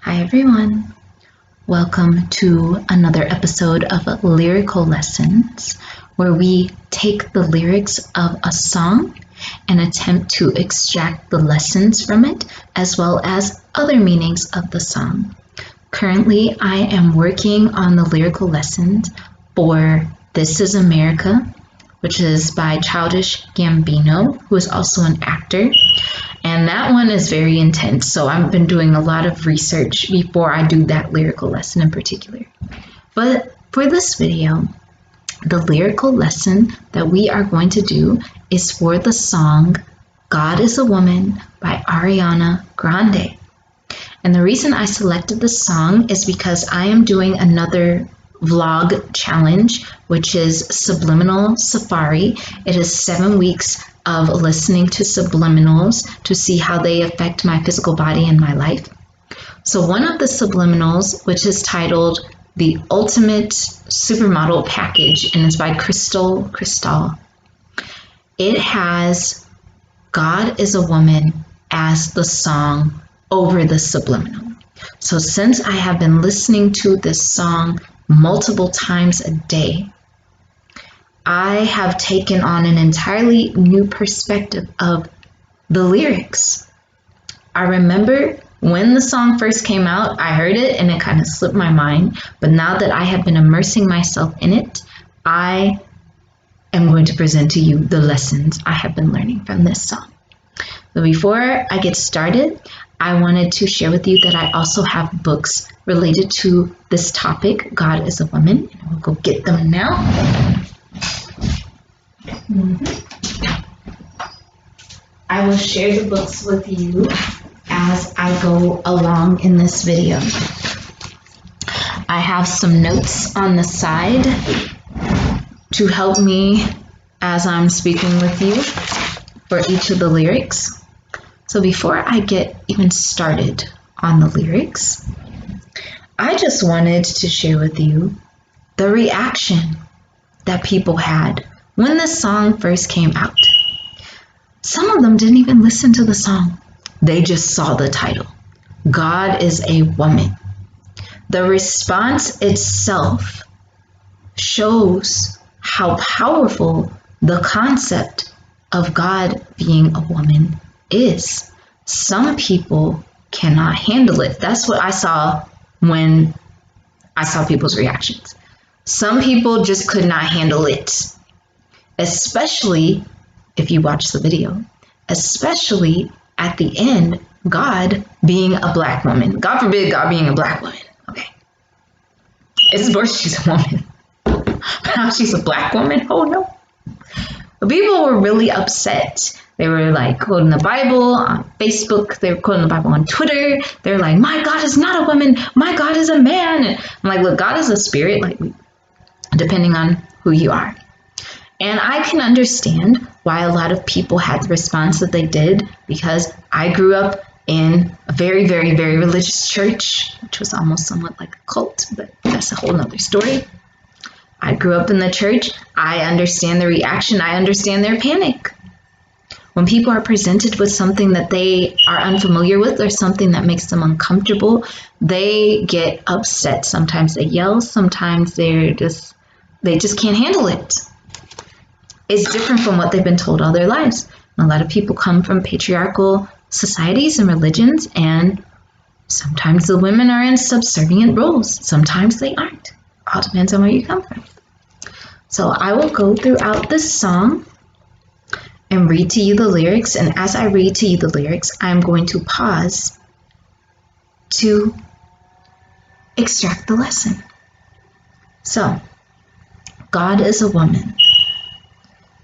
Hi everyone, welcome to another episode of Lyrical Lessons, where we take the lyrics of a song and attempt to extract the lessons from it, as well as other meanings of the song. Currently, I am working on the lyrical lessons for This Is America, which is by Childish Gambino, who is also an actor. And that one is very intense, so I've been doing a lot of research before I do that lyrical lesson in particular. But for this video, the lyrical lesson that we are going to do is for the song God is a Woman by Ariana Grande. And the reason I selected this song is because I am doing another vlog challenge, which is Subliminal Safari. It is 7 weeks of listening to subliminals to see how they affect my physical body and my life. So one of the subliminals, which is titled The Ultimate Supermodel Package, and it's by Crystal, it has God is a Woman as the song over the subliminal. So since I have been listening to this song multiple times a day, I have taken on an entirely new perspective of the lyrics. I remember when the song first came out, I heard it and it kind of slipped my mind. But now that I have been immersing myself in it, I am going to present to you the lessons I have been learning from this song. But before I get started, I wanted to share with you that I also have books related to this topic, God is a Woman. And I will go get them now. I will share the books with you as I go along in this video. I have some notes on the side to help me as I'm speaking with you for each of the lyrics. So before I get even started on the lyrics, I just wanted to share with you the reaction that people had when the song first came out. Some of them didn't even listen to the song. They just saw the title, God is a Woman. The response itself shows how powerful the concept of God being a woman is. Some people cannot handle it. That's what I saw when I saw people's reactions. Some people just could not handle it, especially if you watch the video, especially at the end, God being a black woman. God forbid God being a black woman. Okay. It's worse she's a woman. But now she's a black woman? Oh no. But people were really upset. They were like quoting the Bible on Facebook. They were quoting the Bible on Twitter. They're like, my God is not a woman. My God is a man. And I'm like, look, God is a spirit, like depending on who you are. And I can understand why a lot of people had the response that they did, because I grew up in a very, very, very religious church, which was almost somewhat like a cult, but that's a whole nother story. I grew up in the church. I understand the reaction. I understand their panic. When people are presented with something that they are unfamiliar with or something that makes them uncomfortable, they get upset. Sometimes they yell. Sometimes they just can't handle it. It's different from what they've been told all their lives. A lot of people come from patriarchal societies and religions, and sometimes the women are in subservient roles. Sometimes they aren't. All depends on where you come from. So I will go throughout this song and read to you the lyrics. And as I read to you the lyrics, I'm going to pause to extract the lesson. So, God is a woman.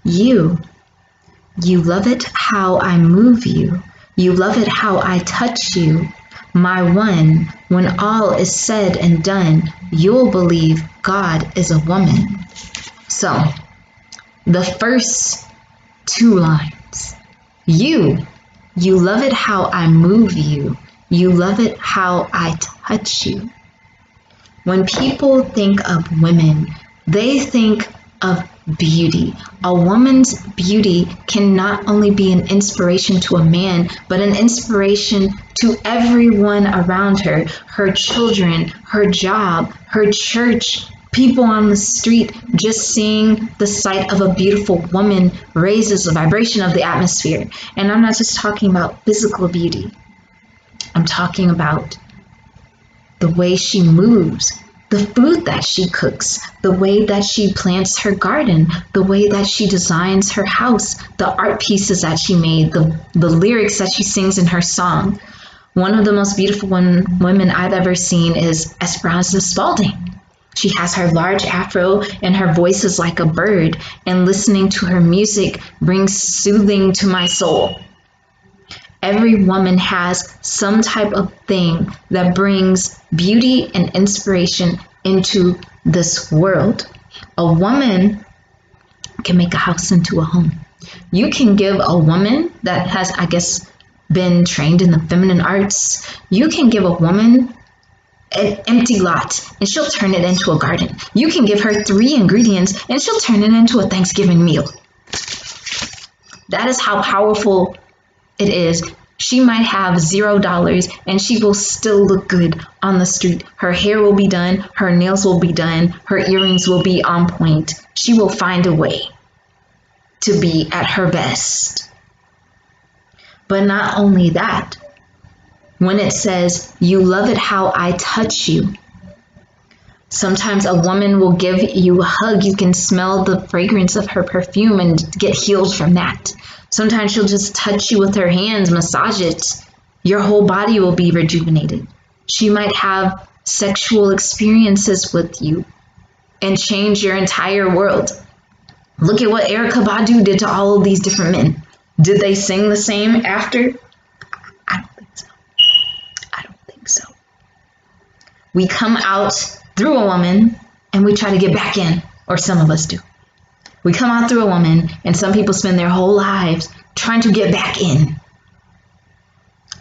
You love it how I move you. You love it how I touch you. My one, when all is said and done, you'll believe God is a woman. So, the first two lines. You love it how I move you. You love it how I touch you. When people think of women, they think of beauty. A woman's beauty can not only be an inspiration to a man, but an inspiration to everyone around her, her children, her job, her church, people on the street. Just seeing the sight of a beautiful woman raises the vibration of the atmosphere. And I'm not just talking about physical beauty. I'm talking about the way she moves, the food that she cooks, the way that she plants her garden, the way that she designs her house, the art pieces that she made, the lyrics that she sings in her song. One of the most beautiful women I've ever seen is Esperanza Spalding. She has her large afro and her voice is like a bird, and listening to her music brings soothing to my soul. Every woman has some type of thing that brings beauty and inspiration into this world. A woman can make a house into a home. You can give a woman that has, I guess, been trained in the feminine arts, you can give a woman an empty lot and she'll turn it into a garden. You can give her 3 ingredients and she'll turn it into a Thanksgiving meal. That is how powerful it is. She might have $0 and she will still look good on the street. Her hair will be done, her nails will be done, her earrings will be on point. She will find a way to be at her best. But not only that, when it says, you love it how I touch you, sometimes a woman will give you a hug. You can smell the fragrance of her perfume and get healed from that. Sometimes she'll just touch you with her hands, massage it. Your whole body will be rejuvenated. She might have sexual experiences with you and change your entire world. Look at what Erykah Badu did to all of these different men. Did they sing the same after? I don't think so. I don't think so. We come out through a woman and we try to get back in, or some of us do. We come out through a woman and some people spend their whole lives trying to get back in.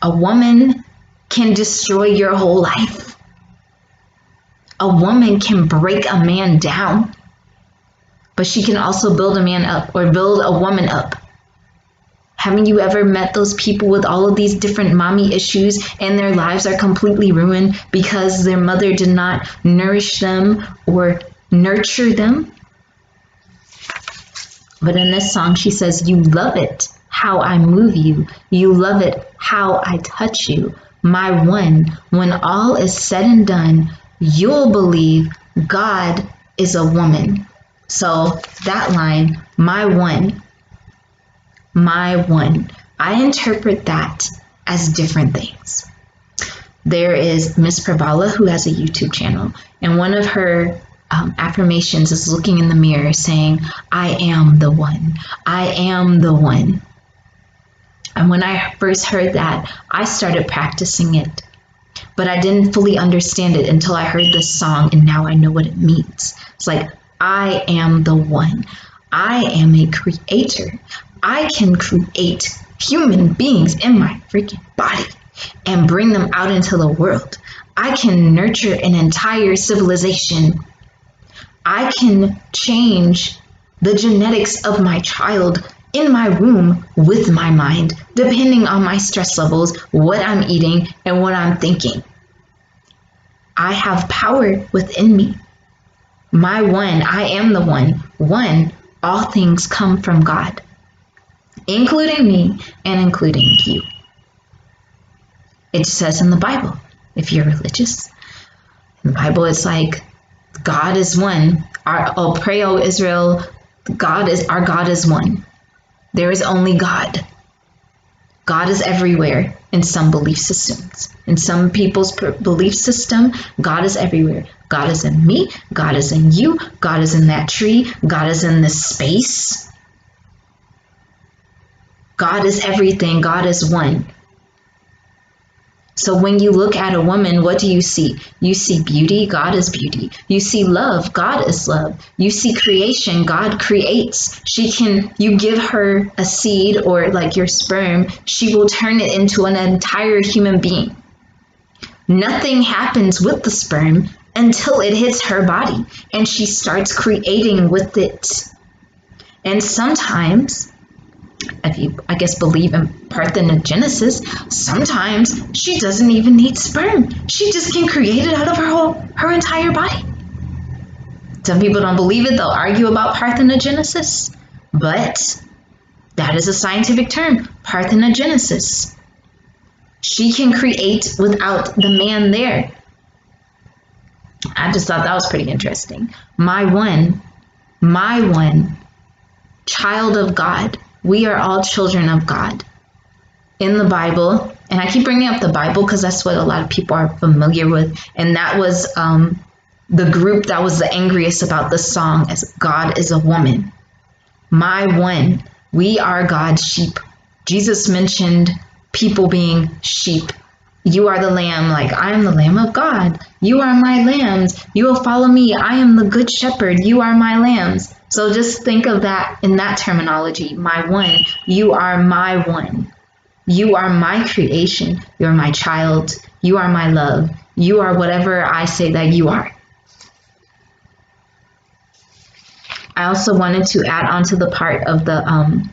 A woman can destroy your whole life. A woman can break a man down, but she can also build a man up or build a woman up. Haven't you ever met those people with all of these different mommy issues and their lives are completely ruined because their mother did not nourish them or nurture them? But in this song, she says, you love it how I move you. You love it how I touch you. My one, when all is said and done, you'll believe God is a woman. So that line, my one, I interpret that as different things. There is Miss Pravala, who has a YouTube channel, and one of her affirmations is looking in the mirror saying, I am the one. I am the one. And when I first heard that, I started practicing it. But I didn't fully understand it until I heard this song, and now I know what it means. It's like, I am the one. I am a creator. I can create human beings in my freaking body and bring them out into the world. I can nurture an entire civilization. I can change the genetics of my child in my womb with my mind, depending on my stress levels, what I'm eating, and what I'm thinking. I have power within me. My one, I am the one. One, all things come from God, including me and including you. It says in the Bible, if you're religious, in the Bible it's like, God is one. Pray, O Israel, our God is one. There is only God. God is everywhere in some belief systems. In some people's belief system, God is everywhere. God is in me. God is in you. God is in that tree. God is in this space. God is everything. God is one. So when you look at a woman, what do you see? You see beauty, God is beauty. You see love, God is love. You see creation, God creates. You give her a seed or like your sperm, she will turn it into an entire human being. Nothing happens with the sperm until it hits her body and she starts creating with it. And sometimes, if you, I guess, believe in parthenogenesis, sometimes she doesn't even need sperm. She just can create it out of her entire body. Some people don't believe it. They'll argue about parthenogenesis, but that is a scientific term, parthenogenesis. She can create without the man there. I just thought that was pretty interesting. My one child of God. We are all children of God. In the Bible, and I keep bringing up the Bible because that's what a lot of people are familiar with, and that was the group that was the angriest about the song as God is a woman. My one, we are God's sheep. Jesus mentioned people being sheep. You are the lamb, like I am the lamb of God. You are my lambs. You will follow me. I am the good shepherd. You are my lambs. So just think of that in that terminology. My one, you are my one. You are my creation. You're my child. You are my love. You are whatever I say that you are. I also wanted to add on to the part of the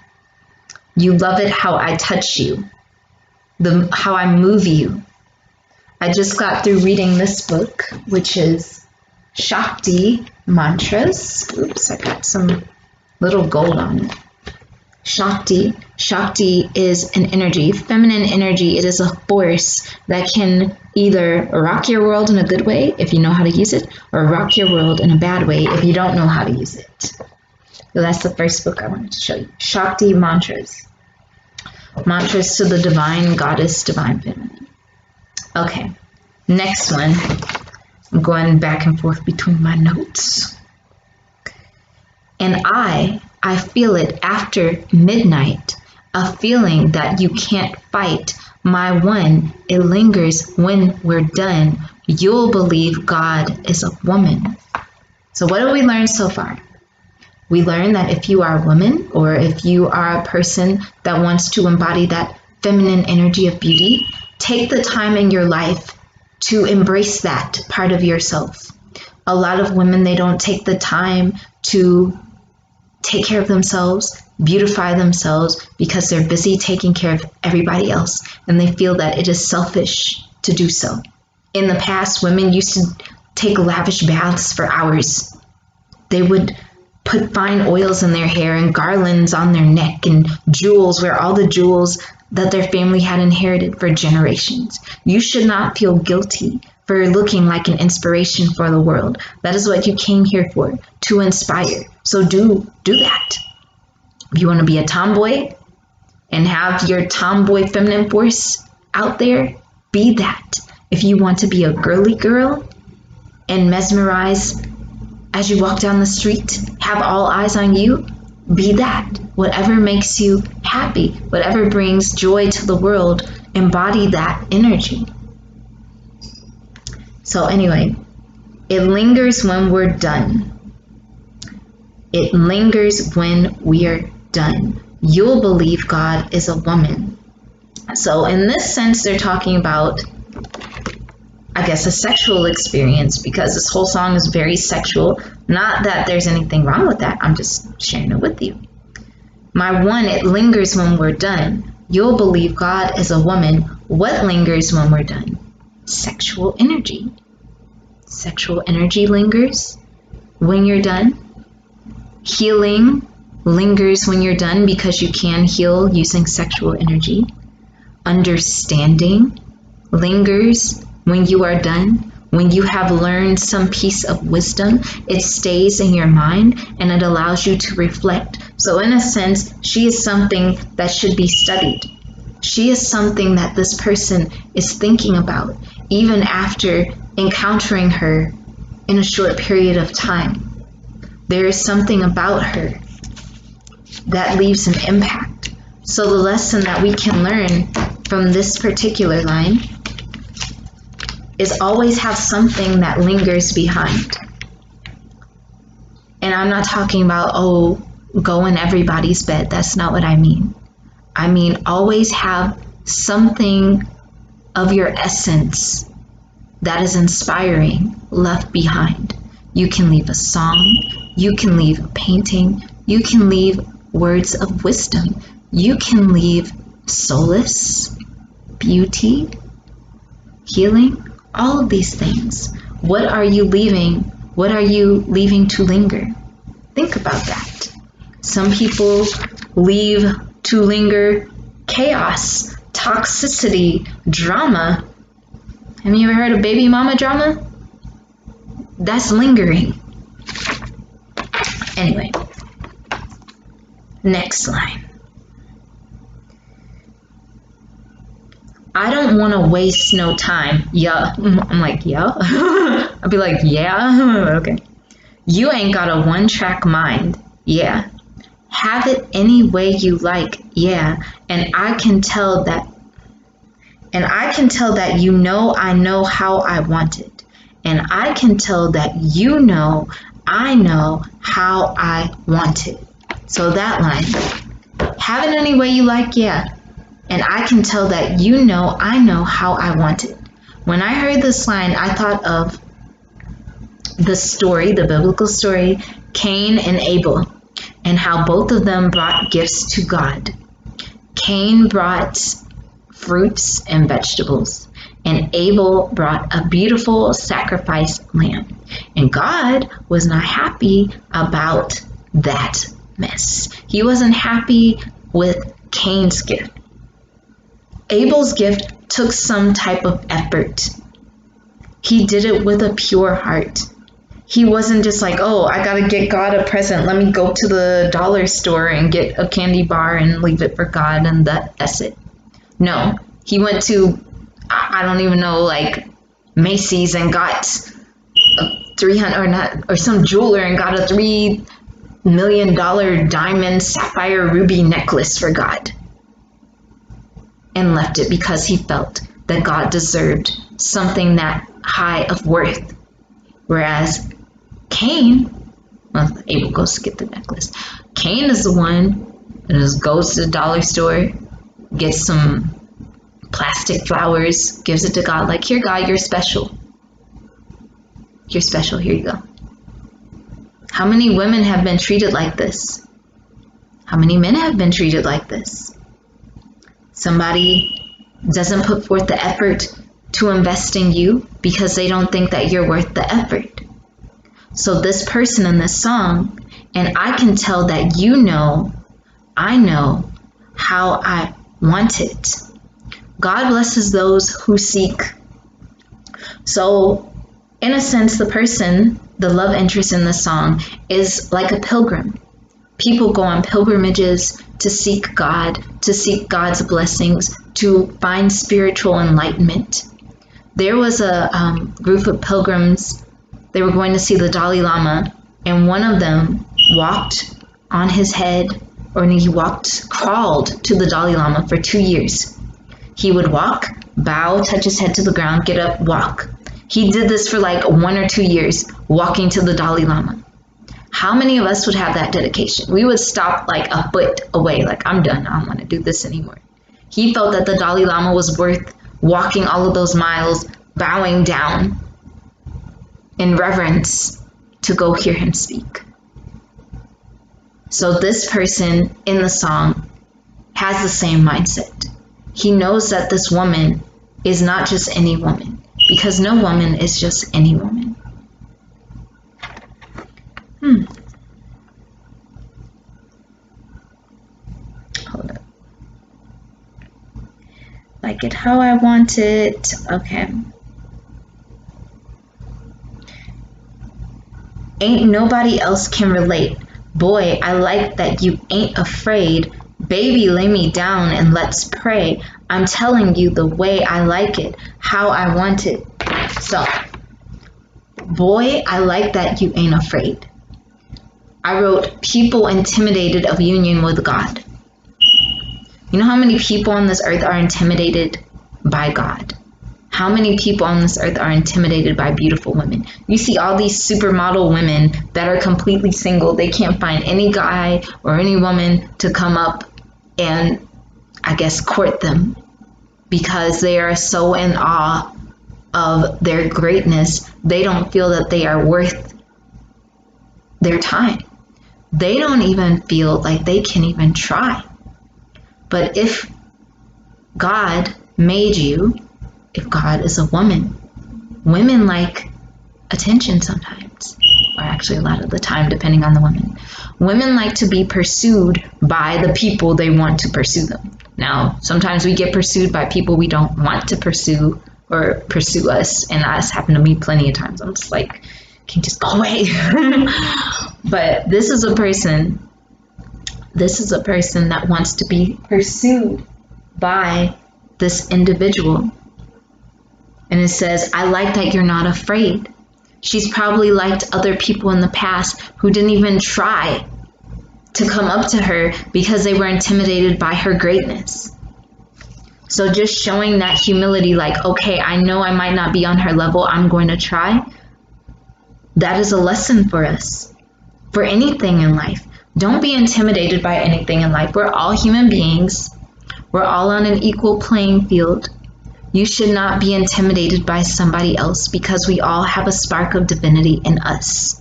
you love it how I touch you, how I move you. I just got through reading this book, which is Shakti Mantras. Oops, I got some little gold on it. Shakti is an energy, feminine energy. It is a force that can either rock your world in a good way if you know how to use it, or rock your world in a bad way if you don't know how to use it. So that's the first book I wanted to show you. Shakti Mantras. Mantras to the divine goddess, divine feminine. Okay, next one. I'm going back and forth between my notes. And I feel it after midnight, a feeling that you can't fight. My one, it lingers when we're done. You'll believe God is a woman. So what have we learned so far? We learned that if you are a woman, or if you are a person that wants to embody that feminine energy of beauty, take the time in your life to embrace that part of yourself. A lot of women, they don't take the time to take care of themselves, beautify themselves, because they're busy taking care of everybody else, and they feel that it is selfish to do so. In the past, women used to take lavish baths for hours. They would put fine oils in their hair and garlands on their neck and jewels, wear all the jewels that their family had inherited for generations. You should not feel guilty for looking like an inspiration for the world. That is what you came here for, to inspire. So do that. If you want to be a tomboy and have your tomboy feminine force out there, be that. If you want to be a girly girl and mesmerize as you walk down the street, have all eyes on you, be that. Whatever makes you happy, whatever brings joy to the world, embody that energy. So anyway, it lingers when we're done. It lingers when we're done. You'll believe God is a woman. So in this sense, they're talking about, I guess, a sexual experience, because this whole song is very sexual. Not that there's anything wrong with that. I'm just sharing it with you. My one, it lingers when we're done. You'll believe God is a woman. What lingers when we're done? Sexual energy. Sexual energy lingers when you're done. Healing lingers when you're done, because you can heal using sexual energy. Understanding lingers when you are done. When you have learned some piece of wisdom, it stays in your mind and it allows you to reflect. So in a sense, she is something that should be studied. She is something that this person is thinking about, even after encountering her in a short period of time. There is something about her that leaves an impact. So the lesson that we can learn from this particular line is always have something that lingers behind. And I'm not talking about, go in everybody's bed. That's not what I mean. I mean, always have something of your essence that is inspiring, left behind. You can leave a song, you can leave a painting, you can leave words of wisdom, you can leave solace, beauty, healing, all of these things. What are you leaving? What are you leaving to linger? Think about that. Some people leave to linger chaos, toxicity, drama. Have you ever heard of baby mama drama? That's lingering. Anyway, next line. I don't want to waste no time. Yeah. I'm like, yeah. I'd be like, yeah. Okay. You ain't got a one-track mind. Yeah. Have it any way you like. Yeah. And I can tell that you know I know how I want it. And I can tell that you know I know how I want it. So that line. Have it any way you like. Yeah. And I can tell that you know I know how I want it. When I heard this line, I thought of the story, the biblical story, Cain and Abel, and how both of them brought gifts to God. Cain brought fruits and vegetables, and Abel brought a beautiful sacrifice lamb. And God was not happy about that mess. He wasn't happy with Cain's gift. Abel's gift took some type of effort. He did it with a pure heart. He wasn't just like, oh, I gotta get God a present. Let me go to the dollar store and get a candy bar and leave it for God, and that's it. No, he went to, I don't even know, like Macy's and got a 300 or some jeweler and got a $3 million diamond sapphire ruby necklace for God. And left it because he felt that God deserved something that high of worth. Whereas Cain, well, Abel goes to get the necklace. Cain is the one that just goes to the dollar store, gets some plastic flowers, gives it to God, like, here, God, you're special. You're special, here you go. How many women have been treated like this? How many men have been treated like this? Somebody doesn't put forth the effort to invest in you because they don't think that you're worth the effort. So this person in this song, and I can tell that you know, I know how I want it. God blesses those who seek. So in a sense, the person, the love interest in the song, is like a pilgrim. People go on pilgrimages to seek God, to seek God's blessings, to find spiritual enlightenment. There was a group of pilgrims. They were going to see the Dalai Lama, and one of them walked on his head, or he crawled to the Dalai Lama for 2 years. He would walk, bow, touch his head to the ground, get up, walk. He did this for like 1 or 2 years, walking to the Dalai Lama. How many of us would have that dedication? We would stop like a foot away, like, I'm done, I don't want to do this anymore. He felt that the Dalai Lama was worth walking all of those miles, bowing down in reverence to go hear him speak. So this person in the song has the same mindset. He knows that this woman is not just any woman, because no woman is just any woman. Hold up. Like it how I want it. Okay. Ain't nobody else can relate. Boy, I like that you ain't afraid. Baby, lay me down and let's pray. I'm telling you the way I like it, how I want it. So, boy, I like that you ain't afraid. I wrote, people intimidated of union with God. You know how many people on this earth are intimidated by God? How many people on this earth are intimidated by beautiful women? You see all these supermodel women that are completely single. They can't find any guy or any woman to come up and, I guess, court them because they are so in awe of their greatness, they don't feel that they are worth their time. They don't even feel like they can even try. But if God made you, if God is a woman, women like attention sometimes, or actually a lot of the time, depending on the woman. Women like to be pursued by the people they want to pursue them. Now, sometimes we get pursued by people we don't want to pursue or pursue us, and that's happened to me plenty of times. I'm just like, can you just go away? But this is a person that wants to be pursued by this individual. And it says, I like that you're not afraid. She's probably liked other people in the past who didn't even try to come up to her because they were intimidated by her greatness. So just showing that humility, like, okay, I know I might not be on her level, I'm going to try. That is a lesson for us, for anything in life. Don't be intimidated by anything in life. We're all human beings. We're all on an equal playing field. You should not be intimidated by somebody else because we all have a spark of divinity in us.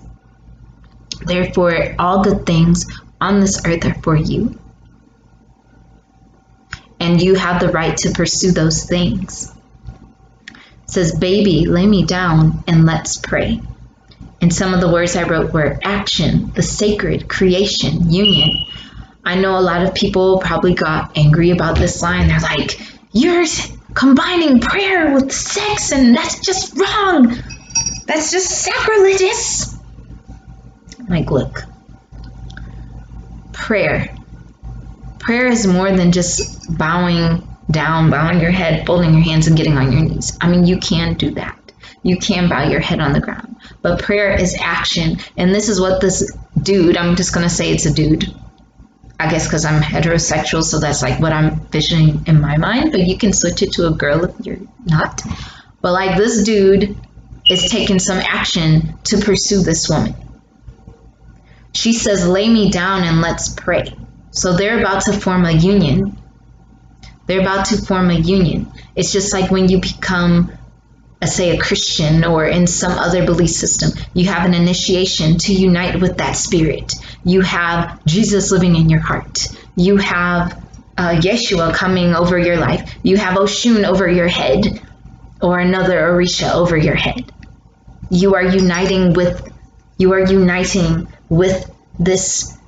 Therefore, all good things on this earth are for you. And you have the right to pursue those things. It says, baby, lay me down and let's pray. And some of the words I wrote were action, the sacred, creation, union. I know a lot of people probably got angry about this line. They're like, you're combining prayer with sex and that's just wrong. That's just sacrilegious. I'm like, look, prayer is more than just bowing down, bowing your head, folding your hands and getting on your knees. I mean, you can do that. You can bow your head on the ground. But prayer is action. And this is what this dude, I'm just going to say it's a dude. I guess because I'm heterosexual, so that's like what I'm visioning in my mind. But you can switch it to a girl if you're not. But like this dude is taking some action to pursue this woman. She says, lay me down and let's pray. So they're about to form a union. They're about to form a union. It's just like when you become, say, a Christian or in some other belief system, you have an initiation to unite with that spirit. You have Jesus living in your heart. You have Yeshua coming over your life. You have Oshun over your head or another Orisha over your head. You are uniting with this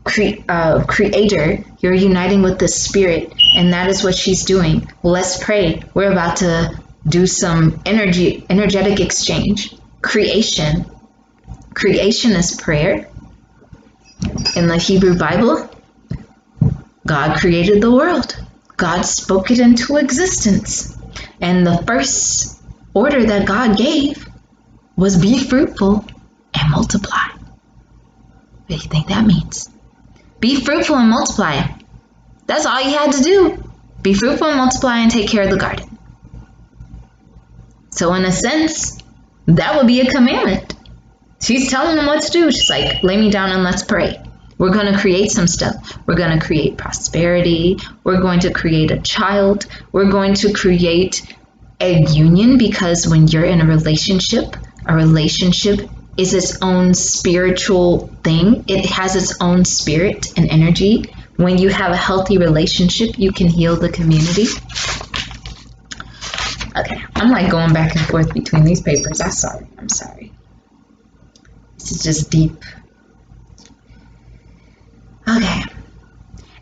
creator. You're uniting with this spirit, and that is what she's doing. Let's pray. We're about to do some energetic exchange. Creation is prayer. In the Hebrew Bible, God created the world. God spoke it into existence. And the first order that God gave was be fruitful and multiply. What do you think that means? Be fruitful and multiply. That's all you had to do. Be fruitful and multiply and take care of the garden. So in a sense, that would be a commandment. She's telling them what to do. She's like, lay me down and let's pray. We're going to create some stuff. We're going to create prosperity. We're going to create a child. We're going to create a union, because when you're in a relationship is its own spiritual thing. It has its own spirit and energy. When you have a healthy relationship, you can heal the community. Okay, I'm like going back and forth between these papers. I'm sorry. This is just deep. Okay.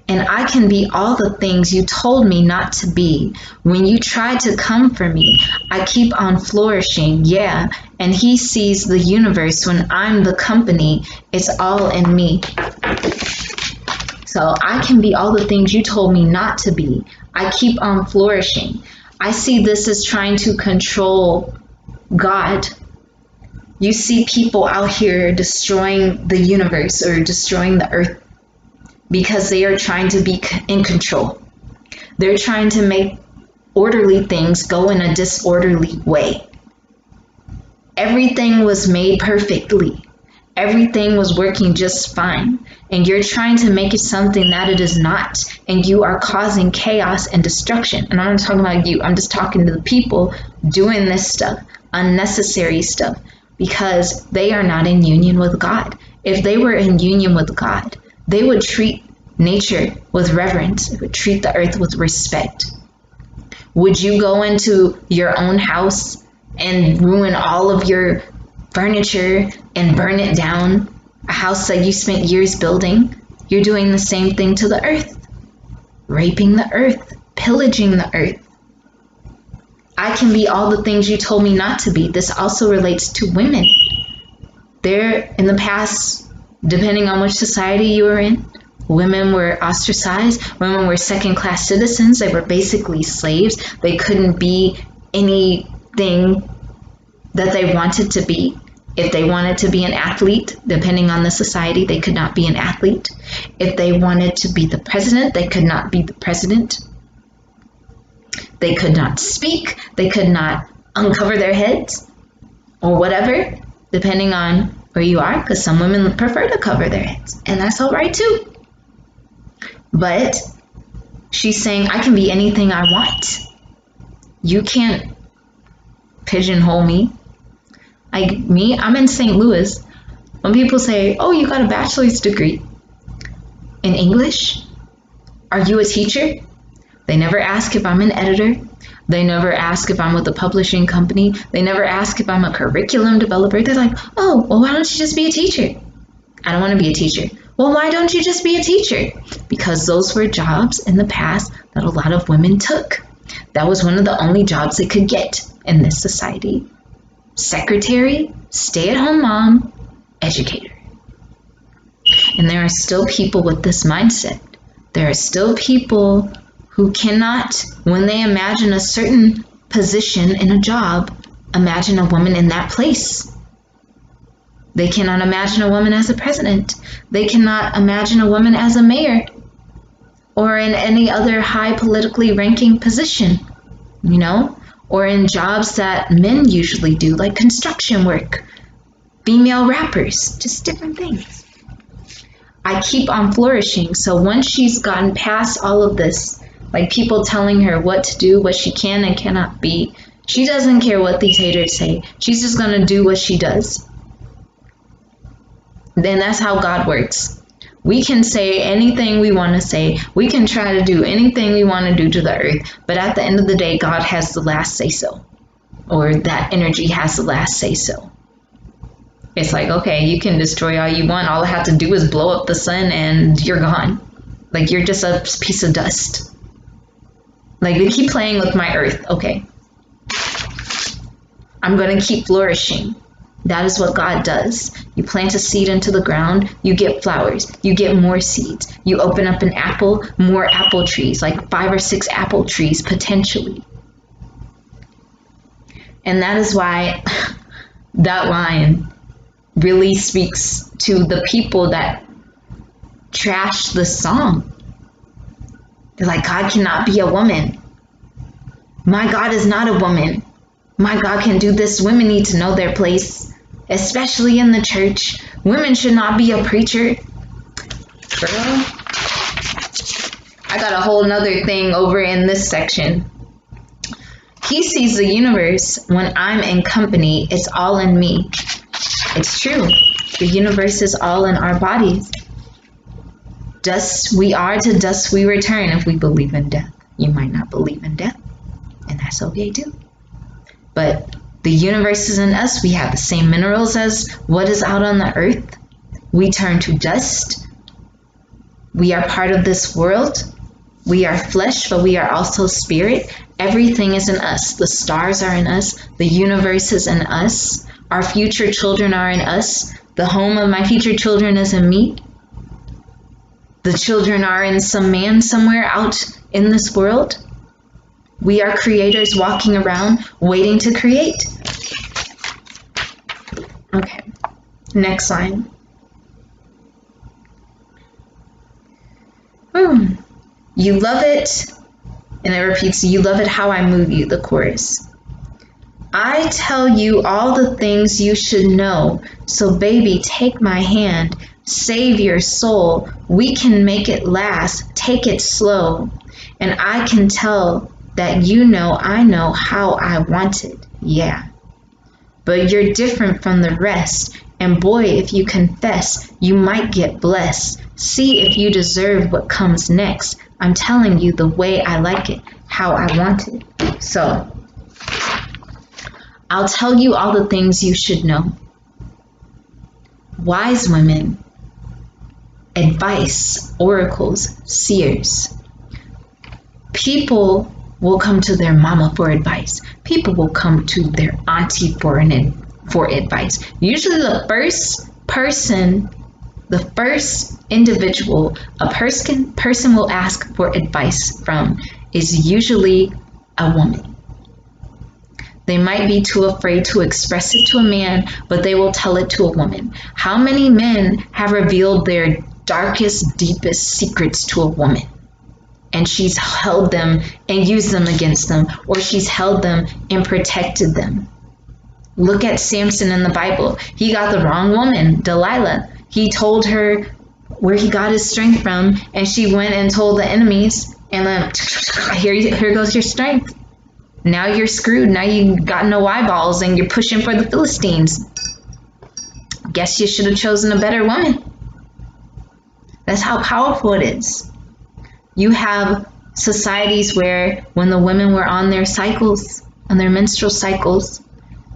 And I can be all the things you told me not to be. When you try to come for me, I keep on flourishing, yeah. And he sees the universe when I'm the company. It's all in me. So I can be all the things you told me not to be. I keep on flourishing. I see this as trying to control God. You see people out here destroying the universe or destroying the earth because they are trying to be in control. They're trying to make orderly things go in a disorderly way. Everything was made perfectly. Everything was working just fine. and you're trying to make it something that it is not, and you are causing chaos and destruction. And I'm not talking about you, I'm just talking to the people doing this stuff, unnecessary stuff, because they are not in union with God. If they were in union with God, they would treat nature with reverence, they would treat the earth with respect. Would you go into your own house and ruin all of your furniture and burn it down? A house that you spent years building? You're doing the same thing to the earth, raping the earth, pillaging the earth. I can be all the things you told me not to be. This also relates to women. There, in the past, depending on which society you were in, women were ostracized. Women were second-class citizens. They were basically slaves. They couldn't be anything that they wanted to be. If they wanted to be an athlete, depending on the society, they could not be an athlete. If they wanted to be the president, they could not be the president. They could not speak. They could not uncover their heads or whatever, depending on where you are, because some women prefer to cover their heads, and that's all right too. But she's saying, I can be anything I want. You can't pigeonhole me. Like me, I'm in St. Louis. When people say, oh, you got a bachelor's degree in English? Are you a teacher? They never ask if I'm an editor. They never ask if I'm with a publishing company. They never ask if I'm a curriculum developer. They're like, oh, well, why don't you just be a teacher? I don't want to be a teacher. Well, why don't you just be a teacher? Because those were jobs in the past that a lot of women took. That was one of the only jobs they could get in this society. Secretary, stay-at-home mom, educator. And there are still people with this mindset. There are still people who cannot, when they imagine a certain position in a job, imagine a woman in that place. They cannot imagine a woman as a president. They cannot imagine a woman as a mayor or in any other high politically ranking position, you know? Or in jobs that men usually do, like construction work, female rappers, just different things. I keep on flourishing. So once she's gotten past all of this, like people telling her what to do, what she can and cannot be, she doesn't care what these haters say. She's just going to do what she does. Then that's how God works. We can say anything we want to say. We can try to do anything we want to do to the earth. But at the end of the day, God has the last say so. Or that energy has the last say so. It's like, okay, you can destroy all you want. All I have to do is blow up the sun and you're gone. Like you're just a piece of dust. Like they keep playing with my earth. Okay. I'm going to keep flourishing. That is what God does. You plant a seed into the ground, you get flowers, you get more seeds. You open up an apple, more apple trees, like 5 or 6 apple trees potentially. And that is why that line really speaks to the people that trash the song. They're like, God cannot be a woman. My God is not a woman. My God can do this. Women need to know their place. Especially in the church. Women should not be a preacher. Girl, I got a whole nother thing over in this section. He sees the universe when I'm in company. It's all in me. It's true. The universe is all in our bodies. Dust we are, to dust we return if we believe in death. You might not believe in death, and that's okay too. But the universe is in us. We have the same minerals as what is out on the earth. We turn to dust. We are part of this world. We are flesh, but we are also spirit. Everything is in us. The stars are in us. The universe is in us. Our future children are in us. The home of my future children is in me. The children are in some man somewhere out in this world. We are creators walking around waiting to create. Okay, next line. You love it, and it repeats, you love it how I move you, the chorus. I tell you all the things you should know, so baby, take my hand. Save your soul. We can make it last. Take it slow. And I can tell that you know I know how I want it. Yeah. But you're different from the rest. And boy, if you confess, you might get blessed. See if you deserve what comes next. I'm telling you the way I like it, how I want it. So, I'll tell you all the things you should know. Wise women, advice, oracles, seers. People will come to their mama for advice. People will come to their auntie for advice. Usually the first individual a person will ask for advice from is usually a woman. They might be too afraid to express it to a man, but they will tell it to a woman. How many men have revealed their darkest, deepest secrets to a woman? And she's held them and used them against them, or she's held them and protected them. Look at Samson in the Bible. He got the wrong woman, Delilah. He told her where he got his strength from, and she went and told the enemies, and then here goes your strength. Now you're screwed. Now you got no eyeballs and you're pushing for the Philistines. Guess you should have chosen a better woman. That's how powerful it is. You have societies where when the women were on their cycles, on their menstrual cycles,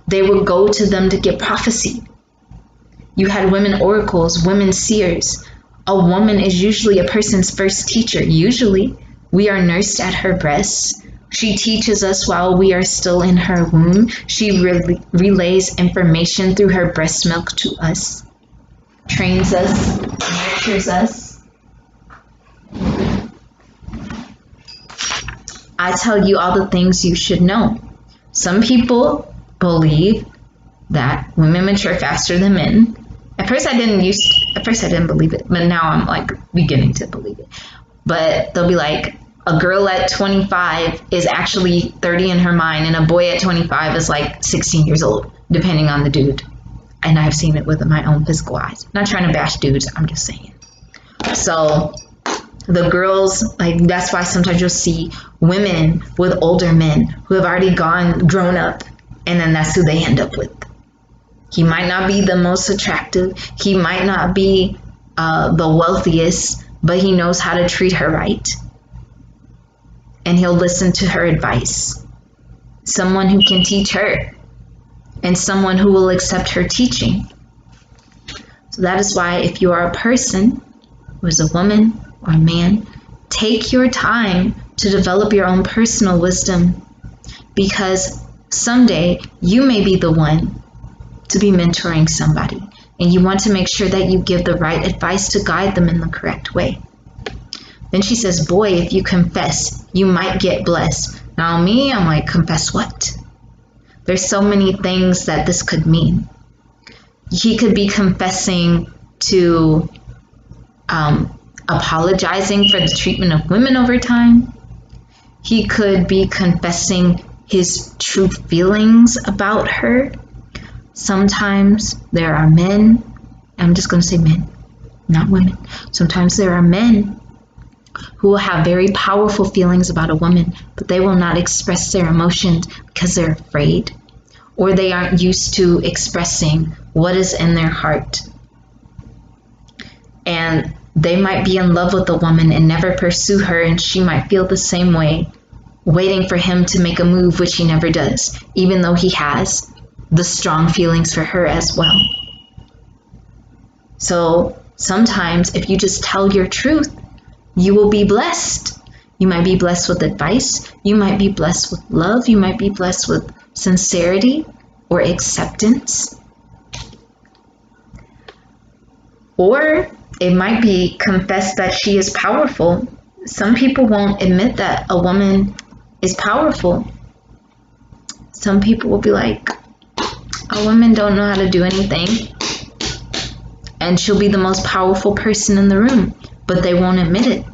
they would go to them to get prophecy. You had women oracles, women seers. A woman is usually a person's first teacher. Usually, we are nursed at her breasts. She teaches us while we are still in her womb. She relays information through her breast milk to us, trains us, nurtures us. I tell you all the things you should know. Some people believe that women mature faster than men. At first I didn't believe it, but now I'm like beginning to believe it. But they'll be like, a girl at 25 is actually 30 in her mind, and a boy at 25 is like 16 years old, depending on the dude. And I've seen it with my own physical eyes. Not trying to bash dudes, I'm just saying. So the girls, like, that's why sometimes you'll see women with older men who have already grown up, and then that's who they end up with. He might not be the most attractive. He might not be the wealthiest, but he knows how to treat her right. And he'll listen to her advice. Someone who can teach her, and someone who will accept her teaching. So that is why if you are a person who is a woman or a man, take your time to develop your own personal wisdom, because someday you may be the one to be mentoring somebody, and you want to make sure that you give the right advice to guide them in the correct way. Then she says, boy, if you confess, you might get blessed. Now me, I'm like, confess what? There's so many things that this could mean. He could be confessing to apologizing for the treatment of women over time. He could be confessing his true feelings about her. Sometimes there are men, I'm just going to say men, not women. Sometimes there are men who will have very powerful feelings about a woman, but they will not express their emotions because they're afraid, or they aren't used to expressing what is in their heart. And they might be in love with a woman and never pursue her, and she might feel the same way, waiting for him to make a move, which he never does, even though he has the strong feelings for her as well. So sometimes if you just tell your truth, you will be blessed. You might be blessed with advice. You might be blessed with love. You might be blessed with sincerity or acceptance. Or it might be confessed that she is powerful. Some people won't admit that a woman is powerful. Some people will be like, a woman don't know how to do anything, and she'll be the most powerful person in the room, but they won't admit it.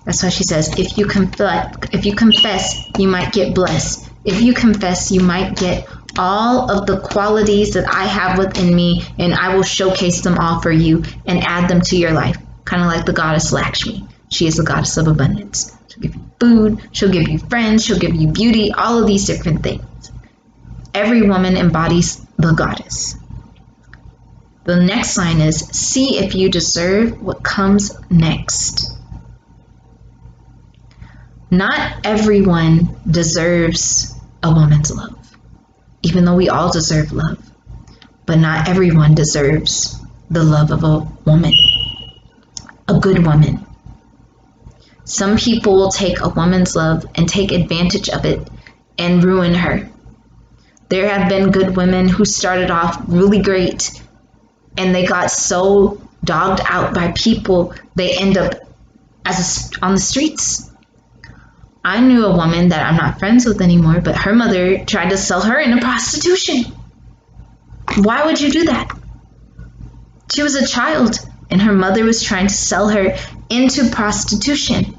That's why she says, if you confess, you might get blessed. If you confess, you might get all of the qualities that I have within me, and I will showcase them all for you and add them to your life. Kind of like the goddess Lakshmi. She is the goddess of abundance. She'll give you food, she'll give you friends, she'll give you beauty, all of these different things. Every woman embodies the goddess. The next sign is, see if you deserve what comes next. Not everyone deserves a woman's love, even though we all deserve love. But not everyone deserves the love of a woman, a good woman. Some people will take a woman's love and take advantage of it and ruin her. There have been good women who started off really great and they got so dogged out by people, they end up on the streets. I knew a woman that I'm not friends with anymore, but her mother tried to sell her into prostitution. Why would you do that? She was a child and her mother was trying to sell her into prostitution.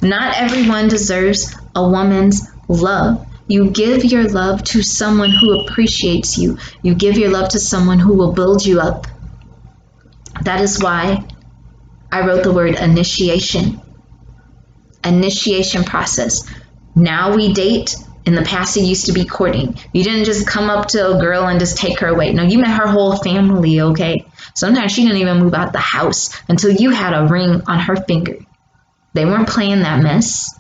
Not everyone deserves a woman's love. You give your love to someone who appreciates you. You give your love to someone who will build you up. That is why I wrote the word initiation. Initiation process. Now we date. In the past, it used to be courting. You didn't just come up to a girl and just take her away. No, you met her whole family, okay? Sometimes she didn't even move out the house until you had a ring on her finger. They weren't playing that mess.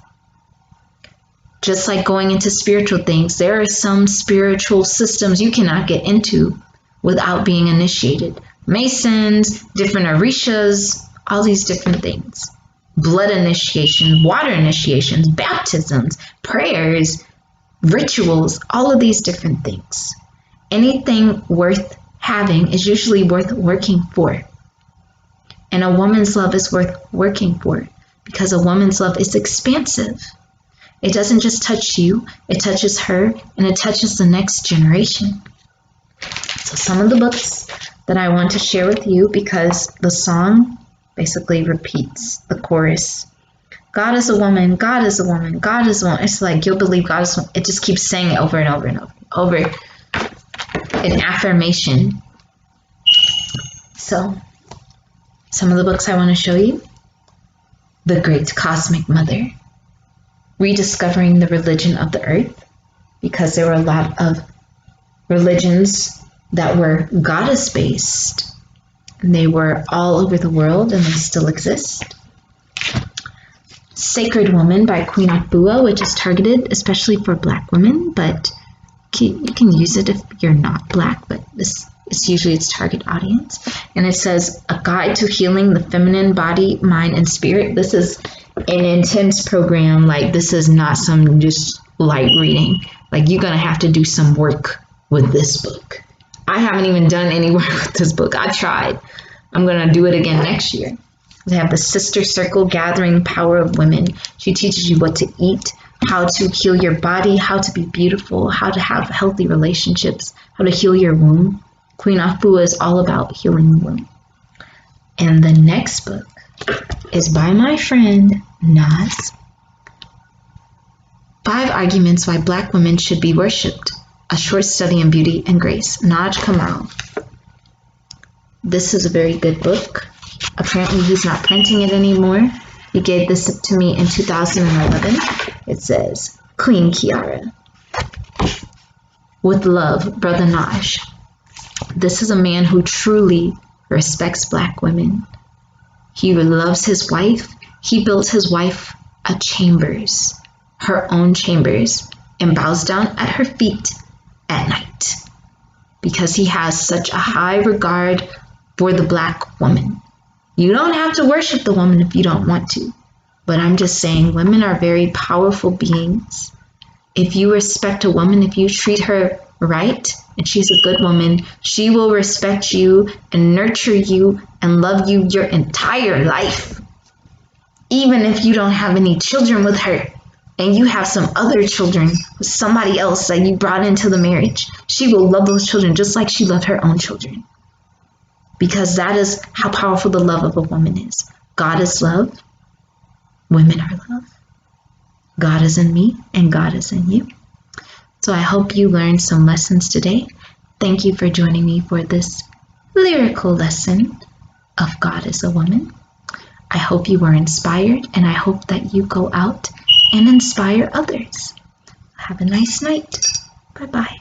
Just like going into spiritual things, there are some spiritual systems you cannot get into without being initiated. Masons, different orishas, all these different things. Blood initiation, water initiations, baptisms, prayers, rituals, all of these different things. Anything worth having is usually worth working for. And a woman's love is worth working for because a woman's love is expansive. It doesn't just touch you, it touches her and it touches the next generation. So some of the books that I want to share with you, because the song basically repeats the chorus. God is a woman, God is a woman, God is a woman. It's like you'll believe God is a woman. It just keeps saying it over and over and over an affirmation. So some of the books I want to show you. The Great Cosmic Mother. Rediscovering the Religion of the Earth, because there were a lot of religions that were goddess-based. And they were all over the world and they still exist. Sacred Woman by Queen Afua, which is targeted especially for Black women, but you can use it if you're not Black, but this is usually its target audience. And it says, a guide to healing the feminine body, mind, and spirit. This is an intense program. Like, this is not some just light reading. Like, you're going to have to do some work with this book. I haven't even done any work with this book. I tried. I'm going to do it again next year. They have the Sister Circle, Gathering Power of Women. She teaches you what to eat, how to heal your body, how to be beautiful, how to have healthy relationships, how to heal your womb. Queen Afua is all about healing the womb. And the next book is by my friend Naz. 5 Arguments Why Black Women Should Be Worshipped. A Short Study in Beauty and Grace. Naj Kamal. This is a very good book. Apparently he's not printing it anymore. He gave this to me in 2011. It says, Queen Kiara. With love, Brother Naj. This is a man who truly respects Black women. He loves his wife. He built his wife a chambers, her own chambers, and bows down at her feet at night because he has such a high regard for the Black woman. You don't have to worship the woman if you don't want to, but I'm just saying women are very powerful beings. If you respect a woman, if you treat her right, and she's a good woman, she will respect you and nurture you and love you your entire life. Even if you don't have any children with her and you have some other children with somebody else that you brought into the marriage, she will love those children just like she loved her own children. Because that is how powerful the love of a woman is. God is love. Women are love. God is in me and God is in you. So I hope you learned some lessons today. Thank you for joining me for this lyrical lesson of God is a Woman. I hope you were inspired, and I hope that you go out and inspire others. Have a nice night. Bye-bye.